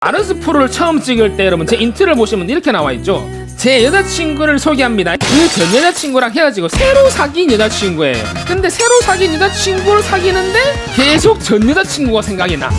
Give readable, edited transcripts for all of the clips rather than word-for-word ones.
마르스 프로를 처음 찍을 때 여러분 제 인트를 보시면 이렇게 나와있죠. 제 여자친구를 소개합니다. 그 전 여자친구랑 헤어지고 새로 사귄 여자친구예요. 근데 새로 사귄 여자친구를 사귀는데 계속 전 여자친구가 생각이 나.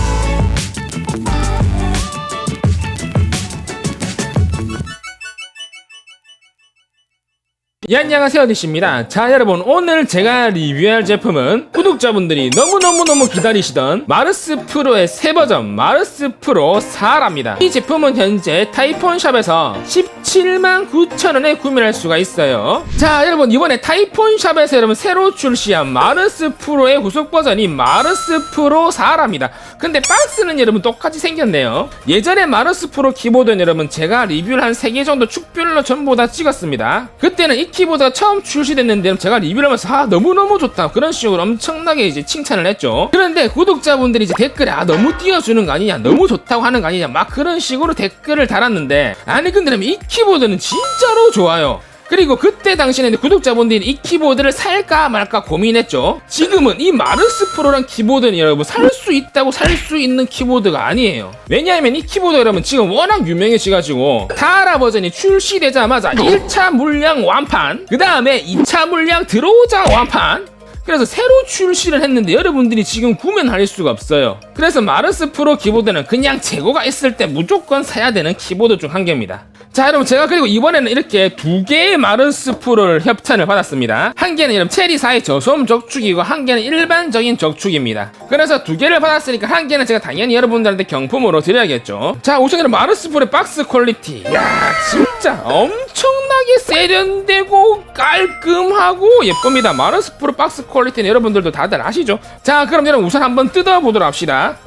예, 안녕하세요, 디씨입니다. 자, 여러분, 오늘 제가 리뷰할 제품은 구독자분들이 너무너무 기다리시던 마르스 프로의 새 버전 마르스 프로 4라입니다. 이 제품은 현재 타이폰샵에서 179,000원에 구매할 수가 있어요. 자, 여러분, 이번에 타이폰샵에서 여러분 새로 출시한 마르스 프로의 후속 버전이 마르스 프로 4라입니다. 근데 박스는 여러분 똑같이 생겼네요. 예전에 마르스 프로 키보드는 여러분 제가 리뷰를 한 3개 정도 축별로 전부 다 찍었습니다. 그때는 이 키보드가 처음 출시됐는데 제가 리뷰를 하면서 너무너무 좋다 그런 식으로 엄청나게 이제 칭찬을 했죠. 그런데 구독자분들이 이제 댓글에 너무 띄워주는 거 아니냐, 너무 좋다고 하는 거 아니냐, 막 그런 식으로 댓글을 달았는데, 아니 근데 이 키보드는 진짜로 좋아요. 그리고 그때 당시에는 구독자분들이 이 키보드를 살까 말까 고민했죠. 지금은 이 마르스 프로란 키보드는 여러분 살 수 있다고 살 수 있는 키보드가 아니에요. 왜냐하면 이 키보드 여러분 지금 워낙 유명해지가지고 타라 버전이 출시되자마자 1차 물량 완판, 그 다음에 2차 물량 들어오자 완판, 그래서 새로 출시를 했는데 여러분들이 지금 구매는 할 수가 없어요. 그래서 마르스 프로 키보드는 그냥 재고가 있을 때 무조건 사야 되는 키보드 중 한 개입니다. 자, 여러분 제가 그리고 이번에는 이렇게 2개의 마르스 프로를 협찬을 받았습니다. 한 개는 여러분 체리4의 저소음 적축이고 한 개는 일반적인 적축입니다. 그래서 2개를 받았으니까 한 개는 제가 당연히 여러분들한테 경품으로 드려야겠죠. 자, 우선 여러분 마르스 프로의 박스 퀄리티, 야 진짜 엄청나게 세련되고 깔끔하고 예쁩니다. 마르스 프로 박스 퀄리티는 여러분들도 다들 아시죠? 자, 그럼 여러분 우선 한번 뜯어보도록 합시다.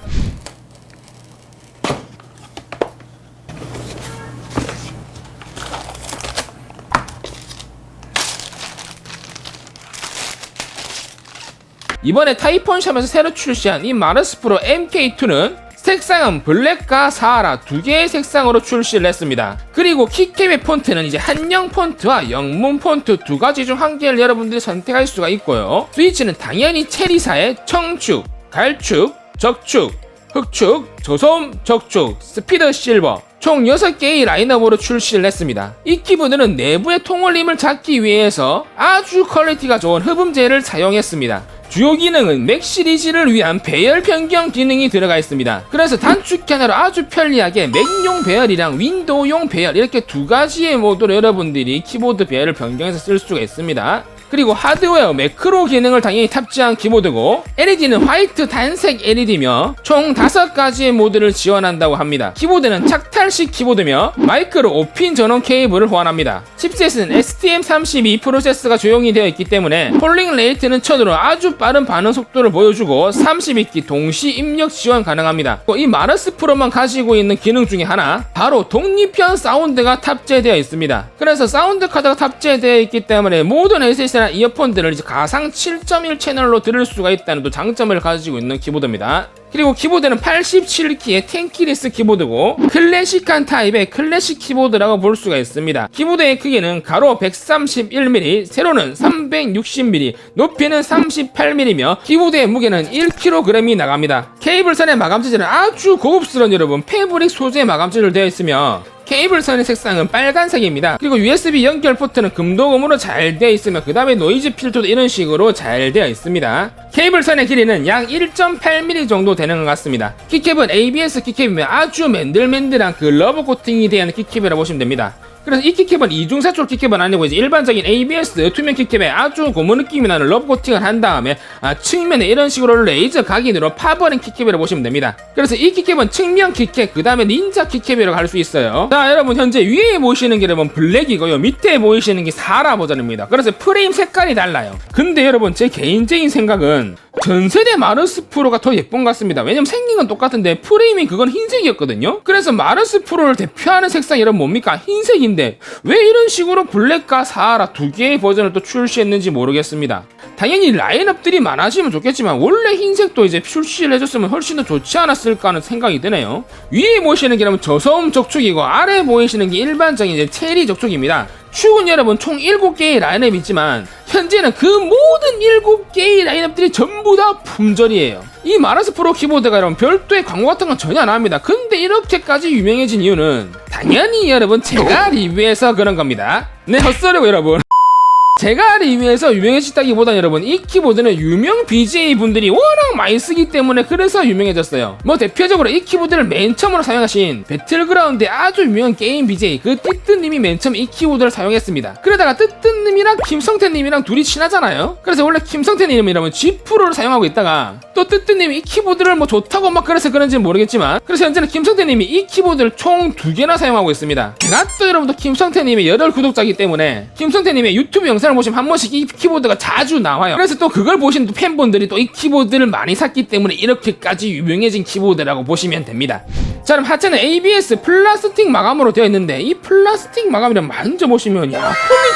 이번에 타이폰샵에서 새로 출시한 이 마르스 프로 MK2는 색상은 블랙과 사하라 2개의 색상으로 출시를 했습니다. 그리고 키캡의 폰트는 이제 한영 폰트와 영문 폰트 2가지 중 한 개를 여러분들이 선택할 수가 있고요. 스위치는 당연히 체리사의 청축, 갈축, 적축, 흑축, 저소음, 적축, 스피드 실버 총 6개의 라인업으로 출시를 했습니다. 이 키보드는 내부의 통울림을 잡기 위해서 아주 퀄리티가 좋은 흡음재를 사용했습니다. 주요 기능은 맥 시리즈를 위한 배열 변경 기능이 들어가 있습니다. 그래서 단축키 하나로 아주 편리하게 맥용 배열이랑 윈도우용 배열 이렇게 2가지의 모드로 여러분들이 키보드 배열을 변경해서 쓸 수가 있습니다. 그리고 하드웨어 매크로 기능을 당연히 탑재한 키보드고, LED는 화이트 단색 LED며 총 5가지의 모드를 지원한다고 합니다. 키보드는 착탈식 키보드며 마이크로 5핀 전원 케이블을 호환합니다. 칩셋은 STM32 프로세서가 조용히 되어 있기 때문에 폴링 레이트는 1000으로 아주 빠른 반응 속도를 보여주고 32기 동시 입력 지원 가능합니다. 이 마르스 프로만 가지고 있는 기능 중에 하나, 바로 독립형 사운드가 탑재되어 있습니다. 그래서 사운드 카드가 탑재되어 있기 때문에 모든 SS나 이어폰들을 이제 가상 7.1 채널로 들을 수가 있다는 또 장점을 가지고 있는 키보드입니다. 그리고 키보드는 87키의 텐키리스 키보드고 클래식한 타입의 클래식 키보드라고 볼 수가 있습니다. 키보드의 크기는 가로 131mm, 세로는 360mm, 높이는 38mm며 키보드의 무게는 1kg이 나갑니다. 케이블선의 마감 재질은 아주 고급스러운 여러분 패브릭 소재의 마감 재질로 되어 있으며 케이블선의 색상은 빨간색입니다. 그리고 USB 연결 포트는 금도금으로 잘 되어 있으며 그 다음에 노이즈 필터도 이런 식으로 잘 되어 있습니다. 케이블선의 길이는 약 1.8mm 정도 되는 것 같습니다. 키캡은 ABS 키캡이며 아주 맨들맨들한 그 러버 코팅이 되어 있는 키캡이라고 보시면 됩니다. 그래서 이 키캡은 이중사출 키캡은 아니고 이제 일반적인 ABS 투명 키캡에 아주 고무 느낌이 나는 러브 코팅을 한 다음에 측면에 이런 식으로 레이저 각인으로 파버린 키캡이라고 보시면 됩니다. 그래서 이 키캡은 측면 키캡, 그 다음에 닌자 키캡이라고 할 수 있어요. 자, 여러분 현재 위에 보이시는 게 여러분 블랙이고요, 밑에 보이시는 게 사라 버전입니다. 그래서 프레임 색깔이 달라요. 근데 여러분 제 개인적인 생각은 전세대 마르스 프로가 더 예쁜 것 같습니다. 왜냐면 생긴 건 똑같은데 프레임이 그건 흰색이었거든요. 그래서 마르스 프로를 대표하는 색상이 여러분 뭡니까? 흰색인데 왜 이런 식으로 블랙과 사하라 2개의 버전을 또 출시했는지 모르겠습니다. 당연히 라인업들이 많아지면 좋겠지만 원래 흰색도 이제 출시를 해줬으면 훨씬 더 좋지 않았을까 하는 생각이 드네요. 위에 보이시는 게 저소음 적축이고 아래 보이시는 게 일반적인 이제 체리 적축입니다. 축은 여러분 총 7개의 라인업이 있지만 현재는 그 모든 7개의 라인업들이 전부 다 품절이에요. 이 마러스 프로 키보드가 여러분 별도의 광고 같은 건 전혀 안 합니다. 근데 이렇게까지 유명해진 이유는 당연히 여러분 제가 리뷰해서 그런 겁니다. 네, 헛소리고 여러분. 제가 리뷰해서 유명해졌다기보단 여러분 이 키보드는 유명 BJ 분들이 워낙 많이 쓰기 때문에 그래서 유명해졌어요. 뭐 대표적으로 이 키보드를 맨 처음으로 사용하신 배틀그라운드의 아주 유명한 게임 BJ 그 띠뜨님이 맨 처음 이 키보드를 사용했습니다. 그러다가 띠뜨님이랑 김성태님이랑 둘이 친하잖아요. 그래서 원래 김성태님이라면 G프로를 사용하고 있다가 또 띠뜨님이 이 키보드를 뭐 좋다고 막 그래서 그런지는 모르겠지만 그래서 현재는 김성태님이 이 키보드를 총 2개나 사용하고 있습니다. 제가 또 여러분도 김성태님의 열혈 구독자이기 때문에 김성태님의 유튜브 영상을 보시면 한 번씩 이 키보드가 자주 나와요. 그래서 또 그걸 보신 팬분들이 또 이 키보드를 많이 샀기 때문에 이렇게까지 유명해진 키보드라고 보시면 됩니다. 자, 그럼 하체는 ABS 플라스틱 마감으로 되어 있는데 이 플라스틱 마감이랑 만져보시면 야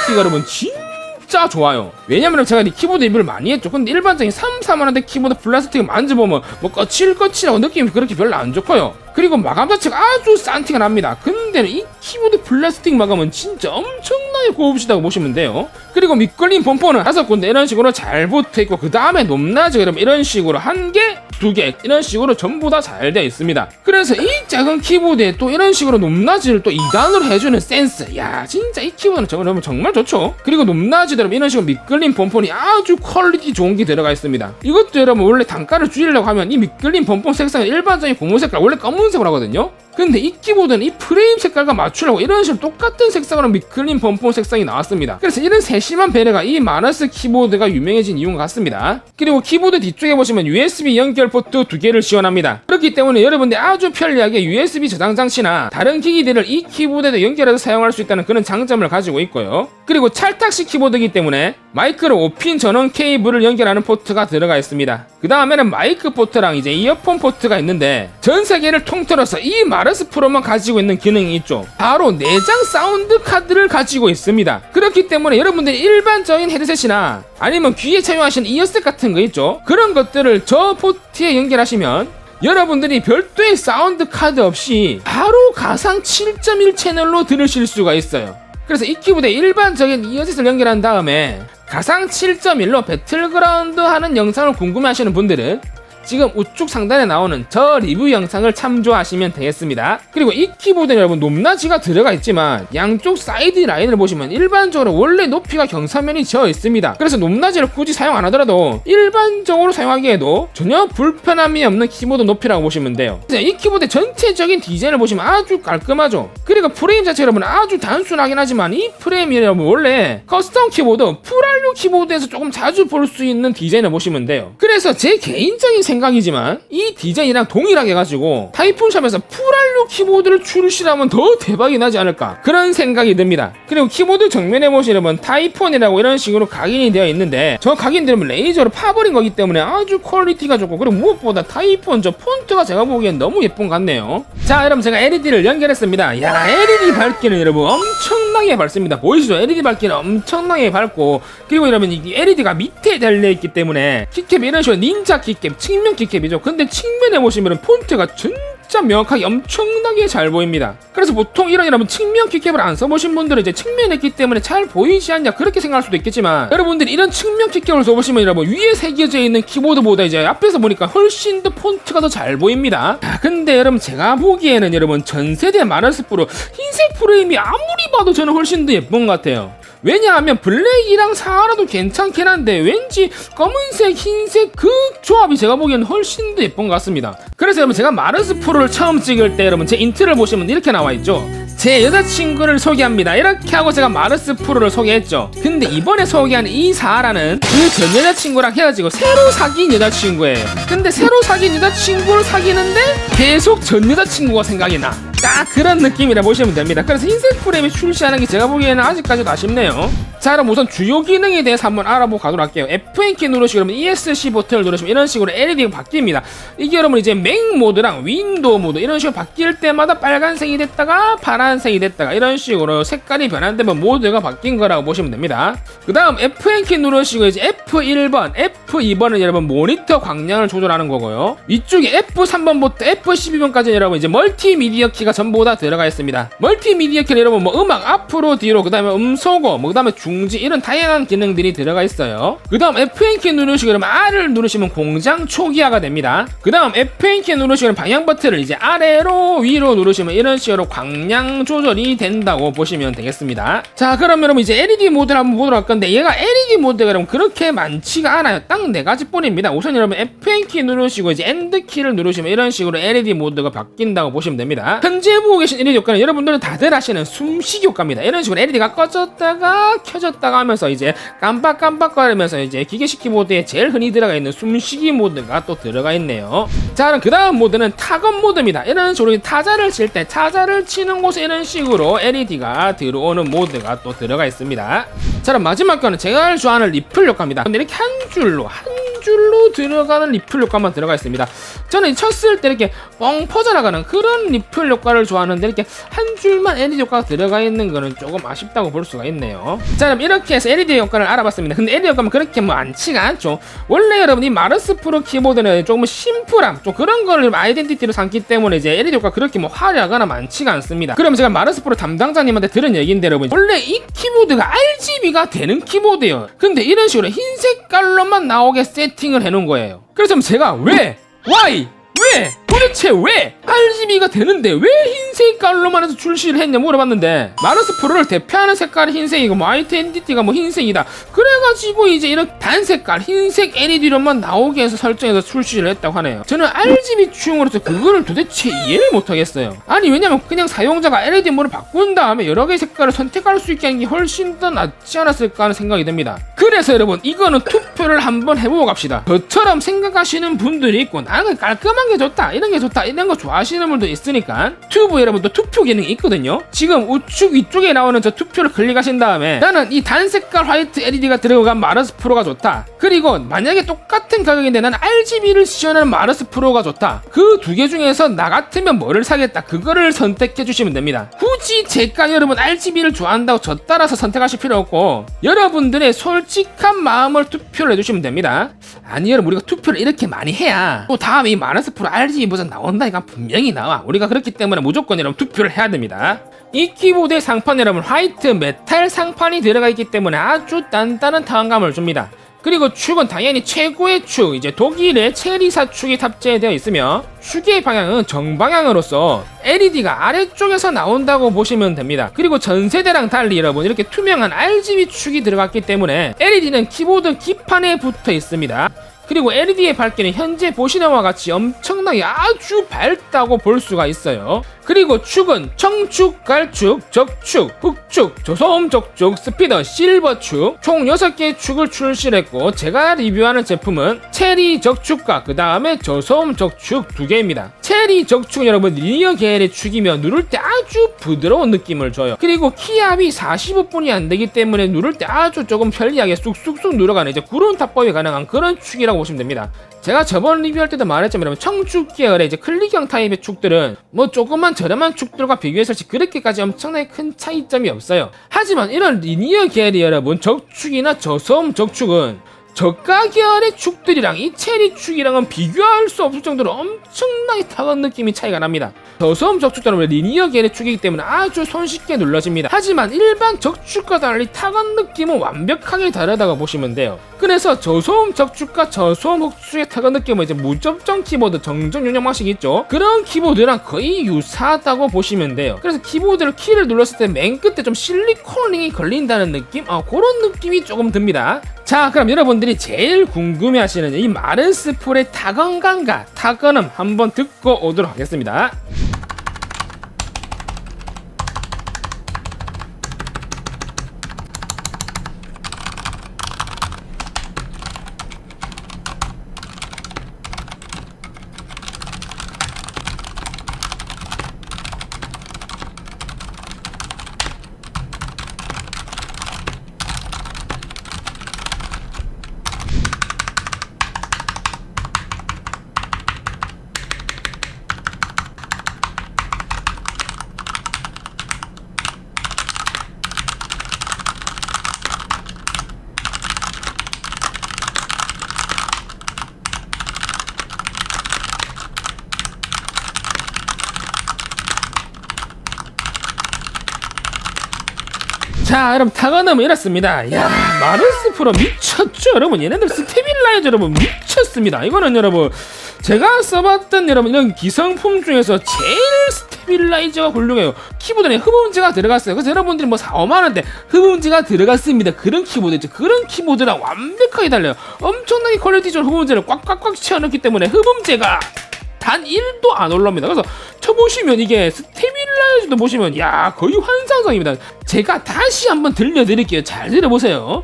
퀄리티가 여러분 진짜 좋아요. 왜냐면 제가 이 키보드 리뷰를 많이 했죠. 근데 일반적인 3,4만원대 키보드 플라스틱을 만져보면 뭐 거칠거칠하고 느낌이 그렇게 별로 안 좋고요. 그리고 마감 자체가 아주 싼 티가 납니다. 근데 이 키보드 플라스틱 마감은 진짜 엄청나게 고급지다고 보시면 돼요. 그리고 밑걸림 범퍼는 5군데 이런 식으로 잘 붙어있고 그 다음에 높낮이가 여러분 이런 식으로 1개, 2개 이런 식으로 전부 다 잘 되어 있습니다. 그래서 이 작은 키보드에 또 이런 식으로 높낮이를 또 2단으로 해주는 센스, 야 진짜 이 키보드는 정말 좋죠. 그리고 높낮이도 여러분 이런 식으로 밑걸림 범퍼니 아주 퀄리티 좋은 게 들어가 있습니다. 이것도 여러분 원래 단가를 줄이려고 하면 이 밑걸림 범퍼 색상은 일반적인 고무 색깔 원래 검은색으로 하거든요. 근데 이 키보드는 이 프레임 색깔과 맞추려고 이런 식으로 똑같은 색상으로 밑걸림 범퍼 색상이 나왔습니다. 그래서 이런 세심한 배려가 이 마러스 키보드가 유명해진 이유인 것 같습니다. 그리고 키보드 뒤쪽에 보시면 USB 연결 포트 2개를 지원합니다. 그렇기 때문에 여러분들 아주 편리하게 USB 저장 장치나 다른 기기들을 이 키보드에 연결해서 사용할 수 있다는 그런 장점을 가지고 있고요. 그리고 찰탁식 키보드이기 때문에 마이크로 5핀 전원 케이블을 연결하는 포트가 들어가 있습니다. 그 다음에는 마이크 포트랑 이제 이어폰 포트가 있는데 전 세계를 통틀어서 이 마러스 프로만 가지고 있는 기능이 있죠. 바로 내장 사운드 카드를 가지고 있습니다. 그렇기 때문에 여러분들이 일반적인 헤드셋이나 아니면 귀에 착용하시는 이어셋 같은 거 있죠. 그런 것들을 저 포트에 연결하시면 여러분들이 별도의 사운드 카드 없이 바로 가상 7.1 채널로 들으실 수가 있어요. 그래서 이 키보드에 일반적인 이어셋을 연결한 다음에 가상 7.1로 배틀그라운드 하는 영상을 궁금해하시는 분들은 지금 우측 상단에 나오는 저 리뷰 영상을 참조하시면 되겠습니다. 그리고 이 키보드는 여러분 높낮이가 들어가 있지만 양쪽 사이드 라인을 보시면 일반적으로 원래 높이가 경사면이 지어 있습니다. 그래서 높낮이를 굳이 사용 안 하더라도 일반적으로 사용하기에도 전혀 불편함이 없는 키보드 높이라고 보시면 돼요. 이 키보드 전체적인 디자인을 보시면 아주 깔끔하죠. 그리고 프레임 자체 여러분 아주 단순하긴 하지만 이 프레임이 여러분 원래 커스텀 키보드 풀알류 키보드에서 조금 자주 볼 수 있는 디자인을 보시면 돼요. 그래서 제 개인적인 생각이지만 이 디자인이랑 동일하게 해가지고 타이푼샵에서 풀알류 키보드를 출시하면 더 대박이 나지 않을까 그런 생각이 듭니다. 그리고 키보드 정면에 보시면 타이폰이라고 이런 식으로 각인이 되어 있는데 저 각인들은 레이저로 파버린 거기 때문에 아주 퀄리티가 좋고 그리고 무엇보다 타이폰 저 폰트가 제가 보기엔 너무 예쁜 것 같네요. 자, 여러분 제가 LED를 연결했습니다. 야, LED 밝기는 여러분 엄청나게 밝습니다. 보이시죠? LED 밝기는 엄청나게 밝고 그리고 여러분 이 LED가 밑에 달려있기 때문에 키캡이 이런 식으로 닌자 키캡 측면 키캡이죠. 근데 측면에 보시면 폰트가 진짜 명확하게 엄청나게 잘 보입니다. 그래서 보통 이런 여러분 측면 키캡을 안 써보신 분들은 이제 측면에 있기 때문에 잘 보이지 않냐 그렇게 생각할 수도 있겠지만 여러분들이 이런 측면 키캡을 써보시면 여러분 위에 새겨져 있는 키보드보다 이제 앞에서 보니까 훨씬 더 폰트가 더 잘 보입니다. 근데 여러분 제가 보기에는 여러분 전세대 마러스 프로 흰색 프레임이 아무리 봐도 저는 훨씬 더 예쁜 것 같아요. 왜냐하면 블랙이랑 사하라도 괜찮긴 한데 왠지 검은색, 흰색 그 조합이 제가 보기에는 훨씬 더 예쁜 것 같습니다. 그래서 여러분 제가 마러스 프로를 처음 찍을 때 여러분 제 인트를 보시면 이렇게 나와있죠. 제 여자친구를 소개합니다 이렇게 하고 제가 마러스 프로를 소개했죠. 근데 이번에 소개한 이 사하라는 그 전 여자친구랑 헤어지고 새로 사귄 여자친구예요. 근데 새로 사귄 여자친구를 사귀는데 계속 전 여자친구가 생각이 나. 딱 그런 느낌이라 보시면 됩니다. 그래서 흰색 프레임이 출시하는 게 제가 보기에는 아직까지도 아쉽네요. 자, 그럼 우선 주요 기능에 대해서 한번 알아보고 가도록 할게요. F&K 누르시고 여러분 ESC 버튼을 누르시면 이런 식으로 LED가 바뀝니다. 이게 여러분 이제 맥 모드랑 윈도우 모드 이런 식으로 바뀔 때마다 빨간색이 됐다가 파란색이 됐다가 이런 식으로 색깔이 변환되면 모드가 바뀐 거라고 보시면 됩니다. 그 다음 F&K 누르시고 이제 F1번, F2번은 여러분 모니터 광량을 조절하는 거고요. 위쪽에 F3번부터 F12번까지는 여러분 이제 멀티미디어 키가 LED가 전부 다 들어가 있습니다. 멀티미디어 키 여러분 뭐 음악 앞으로 뒤로 그 다음에 음소거 뭐 그 다음에 중지 이런 다양한 기능들이 들어가 있어요. 그 다음 Fn키 누르시고 그러면 R을 누르시면 공장 초기화가 됩니다. 그 다음 Fn키 누르시고 방향 버튼을 이제 아래로 위로 누르시면 이런 식으로 광량 조절이 된다고 보시면 되겠습니다. 자 그럼 여러분 이제 LED 모드를 한번 보도록 할 건데 얘가 LED 모드가 여러분 그렇게 많지가 않아요. 딱 4가지 뿐입니다. 우선 여러분 Fn키 누르시고 이제 엔드키를 누르시면 이런 식으로 LED 모드가 바뀐다고 보시면 됩니다. 현재 보고 계신 LED 효과는 여러분들은 다들 아시는 숨쉬기 효과입니다. 이런 식으로 LED가 꺼졌다가 켜졌다가 하면서 이제 깜빡깜빡거리면서 이제 기계식 키보드에 제일 흔히 들어가 있는 숨쉬기 모드가 또 들어가 있네요. 자 그럼 그 다음 모드는 타건 모드입니다. 이런 식으로 타자를 칠 때 타자를 치는 곳에 이런 식으로 LED가 들어오는 모드가 또 들어가 있습니다. 자 그럼 마지막 거는 제가 좋아하는 리플 효과입니다. 근데 이렇게 한 줄로 들어가는 리플 효과만 들어가 있습니다. 저는 쳤을 때 이렇게 뻥 퍼져나가는 그런 리플 효과를 좋아하는데 이렇게 한 줄만 LED 효과가 들어가 있는 거는 조금 아쉽다고 볼 수가 있네요. 자 그럼 이렇게 해서 LED 효과를 알아봤습니다. 근데 LED 효과는 그렇게 많지가 않죠. 원래 여러분 이 마르스 프로 키보드는 조금 심플함 좀 그런 거를 아이덴티티로 삼기 때문에 이제 LED 효과가 그렇게 뭐 화려하거나 많지가 않습니다. 그럼 제가 마르스 프로 담당자님한테 들은 얘기인데 여러분 원래 이 키보드가 RGB가 되는 키보드예요. 근데 이런 식으로 흰 색깔로만 나오게 세팅을 해놓은 거예요. 그래서 제가 왜? 도대체 왜 RGB가 되는데 왜 흰색 깔로만 해서 출시를 했냐 물어봤는데 마르스 프로를 대표하는 색깔이 흰색이고 뭐 아이덴티티가 뭐 흰색이다 그래가지고 이제 이런 단색깔 흰색 LED로만 나오게 해서 설정해서 출시를 했다고 하네요. 저는 RGB 취향으로서 그거를 도대체 이해를 못하겠어요. 아니 왜냐면 그냥 사용자가 LED 모드를 바꾼 다음에 여러 개의 색깔을 선택할 수 있게 하는 게 훨씬 더 낫지 않았을까 하는 생각이 듭니다. 그래서 여러분 이거는 투표를 한번 해보고 갑시다. 저처럼 생각하시는 분들이 있고 나는 깔끔한 게 좋다 이런 게 좋다 이런 거 좋아하시는 분도 있으니까 튜브 여러분도 투표 기능이 있거든요. 지금 우측 위쪽에 나오는 저 투표를 클릭하신 다음에 나는 이 단색깔 화이트 LED가 들어간 마르스 프로가 좋다. 그리고 만약에 똑같은 가격인데 나는 RGB를 지원하는 마르스 프로가 좋다. 그 두 개 중에서 나 같으면 뭐를 사겠다. 그거를 선택해 주시면 됩니다. 굳이 제가 여러분 RGB를 좋아한다고 저 따라서 선택하실 필요 없고 여러분들의 솔직한 마음을 투표를 해주시면 됩니다. 아니 여러분 우리가 투표를 이렇게 많이 해야 또 다음에 이 마르스 프로 RGB 버전 나온다 이거 분명히 나와. 우리가 그렇기 때문에 무조건 여러분 투표를 해야 됩니다. 이 키보드의 상판 여러분 화이트 메탈 상판이 들어가 있기 때문에 아주 단단한 타원감을 줍니다. 그리고 축은 당연히 최고의 축 이제 독일의 체리사 축이 탑재되어 있으며 축의 방향은 정방향으로서 LED가 아래쪽에서 나온다고 보시면 됩니다. 그리고 전세대랑 달리 여러분 이렇게 투명한 RGB 축이 들어갔기 때문에 LED는 키보드 기판에 붙어 있습니다. 그리고 LED의 밝기는 현재 보시는 바와 같이 엄청나게 아주 밝다고 볼 수가 있어요. 그리고 축은 청축, 갈축, 적축, 흑축, 저소음 적축, 스피더, 실버축 총 6개의 축을 출시했고 제가 리뷰하는 제품은 체리 적축과 그 다음에 저소음 적축 2개입니다. 체리 적축은 여러분 리니어 계열의 축이며 누를 때 아주 부드러운 느낌을 줘요. 그리고 키압이 45분이 안되기 때문에 누를 때 아주 조금 편리하게 쑥쑥쑥 누러가는 이제 구름 탑법이 가능한 그런 축이라고 보시면 됩니다. 제가 저번 리뷰할 때도 말했지만 여러분 청축 계열의 이제 클릭형 타입의 축들은 뭐 조금만 저렴한 축들과 비교해서 그렇게까지 엄청나게 큰 차이점이 없어요. 하지만 이런 리니어 계열이 여러분 적축이나 저소음 적축은 저가 계열의 축들이랑 이 체리 축이랑은 비교할 수 없을 정도로 엄청나게 타건 느낌이 차이가 납니다. 저소음 적축들은 리니어 계열의 축이기 때문에 아주 손쉽게 눌러집니다. 하지만 일반 적축과 달리 타건 느낌은 완벽하게 다르다고 보시면 돼요. 그래서 저소음 적축과 저소음 흑축의 타건 느낌은 이제 무접점 키보드 정정 용량 방식이 있죠. 그런 키보드랑 거의 유사하다고 보시면 돼요. 그래서 키보드를 키를 눌렀을 때 맨 끝에 좀 실리콘 링이 걸린다는 느낌? 그런 느낌이 조금 듭니다. 자 그럼 여러분들이 제일 궁금해하시는 이 마르스 프로의 타건 감각, 타건음 한번 듣고 오도록 하겠습니다. 자, 여러분 타건음은 이렇습니다. 야, 마르스 프로 미쳤죠 여러분. 얘네들 스테빌라이저 여러분 미쳤습니다. 이거는 여러분 제가 써봤던 여러분 이런 기성품 중에서 제일 스테빌라이저가 훌륭해요. 키보드에 흡음재가 들어갔어요. 그래서 여러분들이 뭐 4, 5만원대 흡음재가 들어갔습니다. 그런 키보드 있죠. 그런 키보드랑 완벽하게 달라요. 엄청나게 퀄리티 좋은 흡음재를 꽉꽉꽉 채워넣기 때문에 흡음재가 단 1도 안 올라옵니다. 그래서 쳐보시면 이게 스테빌라이저도 보시면 야 거의 환상적입니다. 제가 다시 한번 들려드릴게요. 잘 들어보세요.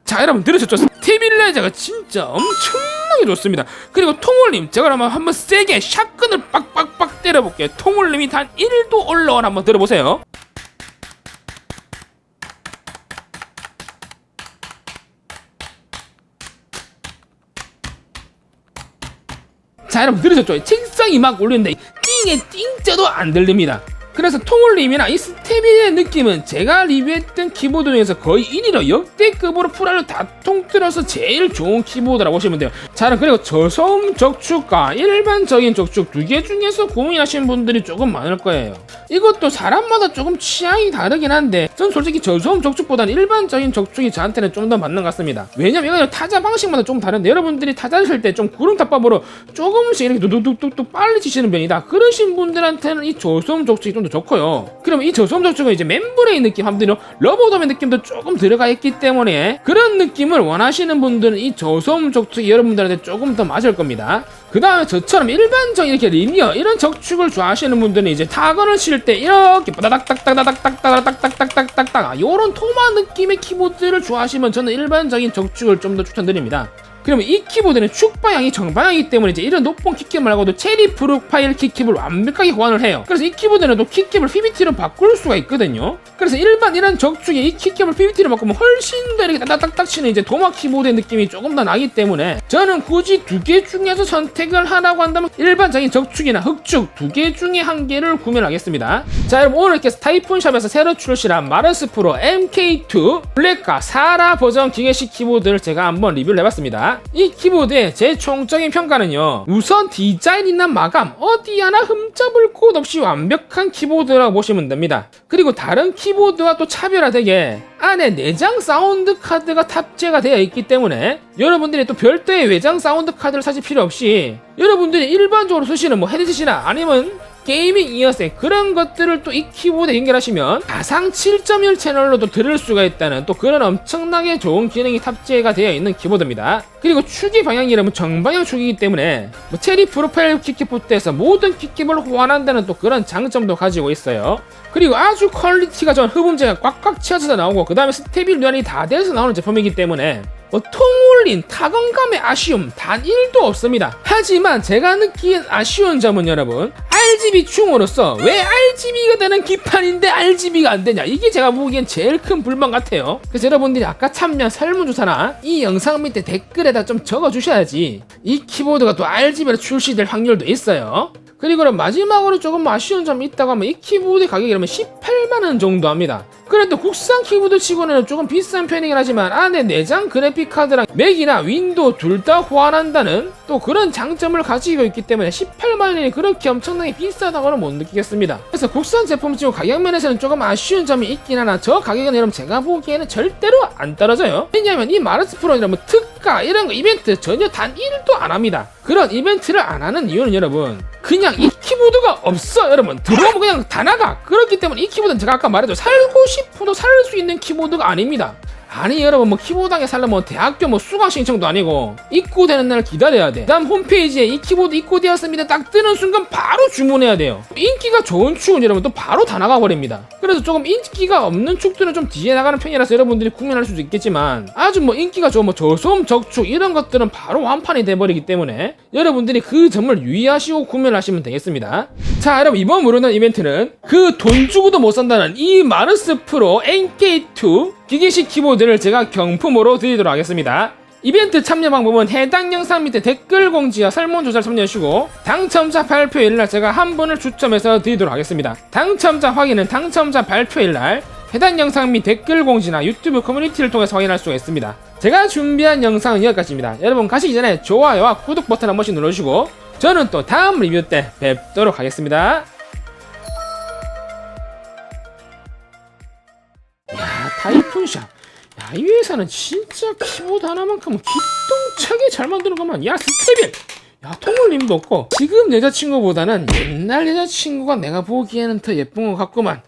자, 여러분 들으셨죠? 스테빌라이저가 진짜 엄청나게 좋습니다. 그리고 통올림 제가 한번 세게 샷건을 빡빡빡 때려볼게요. 통올림이 단 1도 올라오나 한번 들어보세요. 자, 여러분 들으셨죠? 책상이 막 울리는데 띵의 띵자도 안 들립니다. 그래서 통올림이나 이 스테빌의 느낌은 제가 리뷰했던 키보드 중에서 거의 1위로 역대급으로 풀알로 다 통틀어서 제일 좋은 키보드라고 보시면 돼요. 자, 그리고 저소음 적축과 일반적인 적축 두 개 중에서 고민하시는 분들이 조금 많을 거예요. 이것도 사람마다 조금 취향이 다르긴 한데 전 솔직히 저소음 적축보다는 일반적인 적축이 저한테는 좀 더 맞는 것 같습니다. 왜냐면 이건 타자 방식마다 좀 다른데 여러분들이 타자를 때 좀 구름타법으로 조금씩 이렇게 뚝뚝뚝뚝 빨리 치시는 편이다 그러신 분들한테는 이 저소음 적축이 좀 더 좋고요. 그러면 이 저소음 적축은 이제 멤브레인 느낌 한번 러버돔의 느낌도 조금 들어가 있기 때문에 그런 느낌을 원하시는 분들은 이 저소음 적축이 여러분들한테 조금 더 맞을 겁니다. 그 다음에 저처럼 일반적인 이렇게 리니어 이런 적축을 좋아하시는 분들은 이제 타건을 칠 때 이렇게 따닥따닥따닥따닥따닥따닥따닥따닥 요런 토마 느낌의 키보드를 좋아하시면 저는 일반적인 적축을 좀 더 추천드립니다. 그러면 이 키보드는 축 방향이 정방향이기 때문에 이제 이런 높은 키캡 말고도 체리 프로파일 키캡을 완벽하게 호환을 해요. 그래서 이 키보드는 또 키캡을 PBT로 바꿀 수가 있거든요. 그래서 일반 이런 적축에 이 키캡을 PBT로 바꾸면 훨씬 더 이렇게 딱딱딱 치는 이제 도마 키보드의 느낌이 조금 더 나기 때문에 저는 굳이 두 개 중에서 선택을 하라고 한다면 일반적인 적축이나 흑축 두 개 중에 한 개를 구매를 하겠습니다. 자, 여러분 오늘 이렇게 타이푼샵에서 새로 출시한 마르스 프로 MK2 블랙과 사라 버전 기계식 키보드를 제가 한번 리뷰를 해봤습니다. 이 키보드의 제 총적인 평가는요, 우선 디자인이나 마감 어디 하나 흠잡을 곳 없이 완벽한 키보드라고 보시면 됩니다. 그리고 다른 키보드와 또 차별화되게 안에 내장 사운드 카드가 탑재가 되어 있기 때문에 여러분들이 또 별도의 외장 사운드 카드를 사실 필요 없이 여러분들이 일반적으로 쓰시는 뭐 헤드셋이나 아니면 게이밍 이어셋 그런 것들을 또 이 키보드에 연결하시면 가상 7.1 채널로도 들을 수가 있다는 또 그런 엄청나게 좋은 기능이 탑재가 되어 있는 키보드입니다. 그리고 축의 방향이 여러분 정방향 축이기 때문에 뭐 체리 프로파일 키캡부터해서 모든 키캡을 호환한다는 또 그런 장점도 가지고 있어요. 그리고 아주 퀄리티가 좋은 흡음재가 꽉꽉 채워져서 나오고 그 다음에 스테빌 류안이 다 돼서 나오는 제품이기 때문에 통올린 타건감의 아쉬움 단 1도 없습니다. 하지만 제가 느낀 아쉬운 점은 여러분 RGB 충으로서 왜 RGB가 되는 기판인데 RGB가 안 되냐, 이게 제가 보기엔 제일 큰 불만 같아요. 그래서 여러분들이 아까 참여한 설문조사나 이 영상 밑에 댓글에다 좀 적어주셔야지 이 키보드가 또 RGB로 출시될 확률도 있어요. 그리고 그럼 마지막으로 조금 아쉬운 점이 있다고 하면 이 키보드 가격이 그러면 18만원 정도 합니다. 그래도 국산 키보드 치고는 조금 비싼 편이긴 하지만 안에 내장 그래픽카드랑 맥이나 윈도우 둘 다 호환한다는 또 그런 장점을 가지고 있기 때문에 18만원이 그렇게 엄청나게 비싸다고는 못 느끼겠습니다. 그래서 국산 제품 치고 가격 면에서는 조금 아쉬운 점이 있긴 하나 저 가격은 여러분 제가 보기에는 절대로 안 떨어져요. 왜냐면 이 마르스 프로는 여러분 특가 이런 거 이벤트 전혀 단 1도 안 합니다. 그런 이벤트를 안 하는 이유는 여러분 그냥 이 키보드가 없어. 여러분 들어오면 그냥 다 나가. 그렇기 때문에 이 키보드는 제가 아까 말했죠, 살고 싶어도 살 수 있는 키보드가 아닙니다. 아니 여러분 뭐 키보드에 살려면 대학교 뭐 수강 신청도 아니고 입고되는 날 기다려야 돼. 다음 홈페이지에 이 키보드 입고되었습니다 딱 뜨는 순간 바로 주문해야 돼요. 인기가 좋은 축은 여러분 또 바로 다 나가버립니다. 그래서 조금 인기가 없는 축들은 좀 뒤에 나가는 편이라서 여러분들이 구매할 수도 있겠지만 아주 뭐 인기가 좋은 뭐 저소음 적축 이런 것들은 바로 완판이 돼버리기 때문에 여러분들이 그 점을 유의하시고 구매를 하시면 되겠습니다. 자, 여러분 이번 무료는 이벤트는 그 돈 주고도 못 산다는 이 마르스 프로 MK2 기계식 키보드를 제가 경품으로 드리도록 하겠습니다. 이벤트 참여 방법은 해당 영상 밑에 댓글 공지와 설문조사를 참여하시고 당첨자 발표일날 제가 한 분을 추첨해서 드리도록 하겠습니다. 당첨자 확인은 당첨자 발표일날 해당 영상 및 댓글 공지나 유튜브 커뮤니티를 통해서 확인할 수가 있습니다. 제가 준비한 영상은 여기까지입니다. 여러분 가시기 전에 좋아요와 구독 버튼 한 번씩 눌러주시고 저는 또 다음 리뷰 때 뵙도록 하겠습니다. 야, 타이푼샵. 야, 이 회사는 진짜 키보드 하나만큼은 기똥차게 잘 만드는구만. 야, 스테빌. 야, 통올림도 없고 지금 여자친구보다는 옛날 여자친구가 내가 보기에는 더 예쁜 것 같구만.